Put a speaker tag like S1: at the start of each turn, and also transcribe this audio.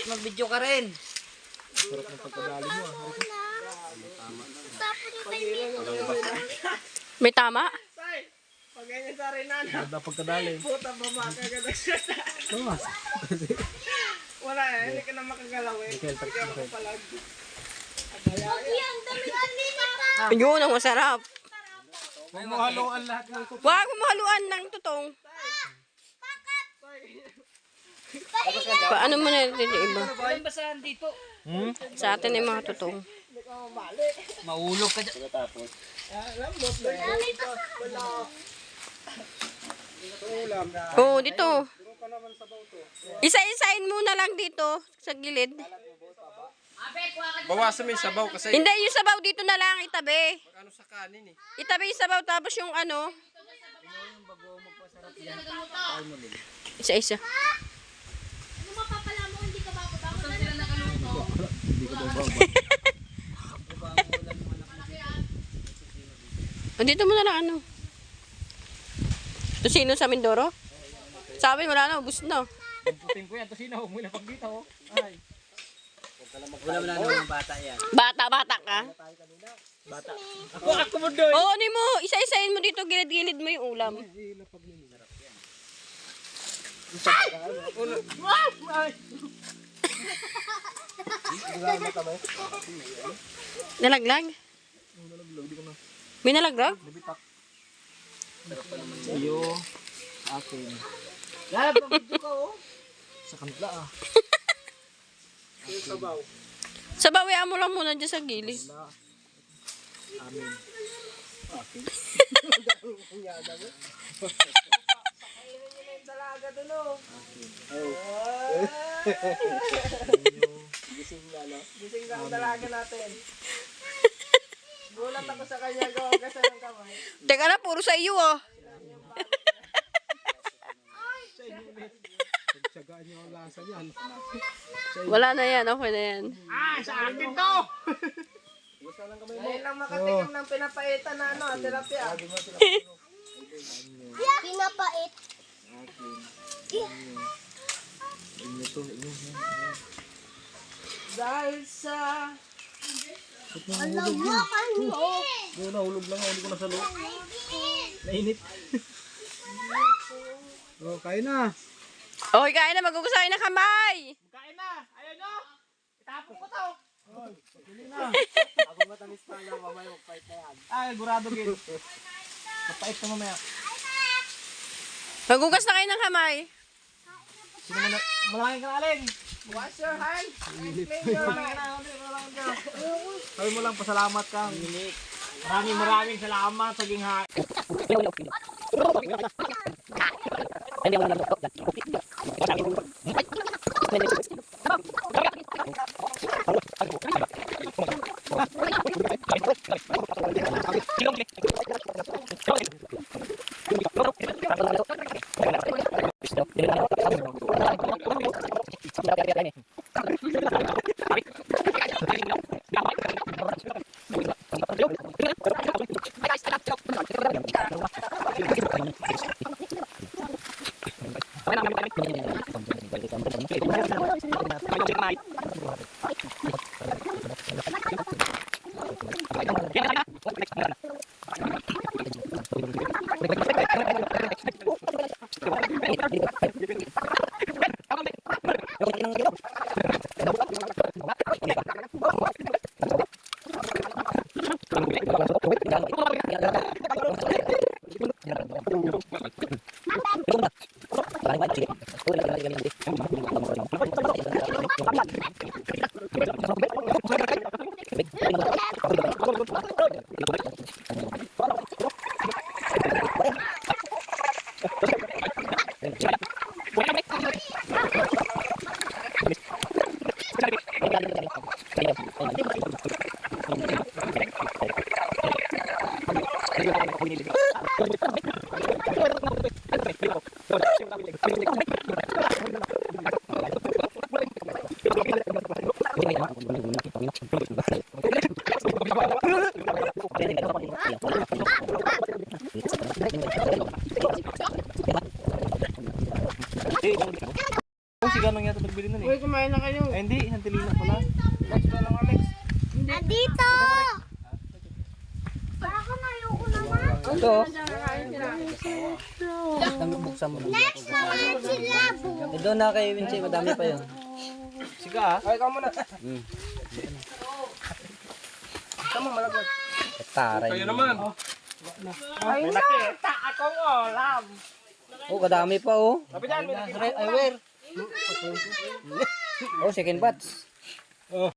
S1: mag-video ka rin.
S2: Sarap ng pagkadali mo ah.
S3: May tama?
S4: Pag ganyan sa rin na.
S2: Ganda pagkadali.
S4: Puta baba ka ganda siya.
S2: Tumas.
S4: Wala eh, hindi ka na makagalaw eh. Hindi ka makapalag.
S3: Yun ang masarap.
S2: Huwag mo haluan lahat ng kuko.
S3: Huwag mo haluan ng tutong. Paano mo na ito iba?
S1: Walang basahan dito.
S3: Sa atin ay mga tutong.
S1: Maulog ka dyan.
S3: Oo, dito. Isa-isain muna lang dito sa gilid.
S2: Bawasan mo yung sabaw kasi
S3: Hindi, yung sabaw dito na lang itabi.
S2: ano sa kanin eh.
S3: Itabi yung sabaw tapos yung ano. Isa-isa.
S5: Ano mapapala mo, hindi ka bababa?
S3: Dito mo na lang ano. Tosino sa Mindoro? Sabi wala na, ubus na.
S2: Puting ko yan, tosina, huwag mo ilapag dito. Ay.
S1: Wala mo lang ng bata yan.
S3: Bata-bata ka?
S2: Ako mo doon.
S3: Oo, ni mo. Isa-isain mo dito, gilid-gilid mo yung ulam. Nalaglag? May nalaglag?
S2: Iyo. Akin.
S4: Lala, pag-video ka oh.
S2: Sa kanila ah.
S4: Yung sabaw.
S3: Sabawian mo lang muna dyan sa gilid.
S2: Amin.
S4: Kainin nyo na yung dalaga dun oh.
S2: Gising na no?
S4: Gising ka ang dalaga natin. Gulat ako sa kanya, gawag ka sa ng kamay.
S3: Teka na, puro sa iyo ah.
S2: Tsagaan niyo ang lasa niyan.
S3: Wala na yan, okay na yan.
S4: Ah, sa akin to! Ngayon lang makatikim ng pinapaitan na ano, terapya.
S5: Pinapait.
S2: Inyo to, inyo.
S4: Dahil sa...
S5: Alam mo, ano?
S2: Doon nahulog lang, hindi ko nasalo. Nainit. Oh, kain na.
S3: Okay, kain na, magugusahin na kamay.
S4: Kain na! Ayan o! Itapon ko to!
S2: Ako matamis pa lang, mamaya magpait na yan.
S4: Ah, gurado gin. Kapait na mamaya.
S3: Magugas na kayo ng kamay.
S2: Sino mo na, malangin ka na alin.
S4: Wash your hands and clean your hands.
S2: Sabi mo lang, pasalamat ka. Maraming salamat sa ginha. Kung si ganong yata nagbili nun eh.
S4: Uy, kumain na kayo. kayo.
S2: Ay, hindi. Santilina pala.
S4: Next na lang, Alex.
S5: Dito! Ako na, ayoko naman.
S1: Ito. Dami buksan mo.
S5: Next naman sila, bu.
S1: Doon na kay Vinci, madami pa yun.
S2: Sige ah.
S4: Ay, ikaw muna. Tama, malaglag.
S1: Taray.
S4: Kayo naman. Ay, nakita akong olam.
S1: Oh, kadami pa oh.
S4: Kapitan, may nakita.
S1: Ay, where? Oh, second batch.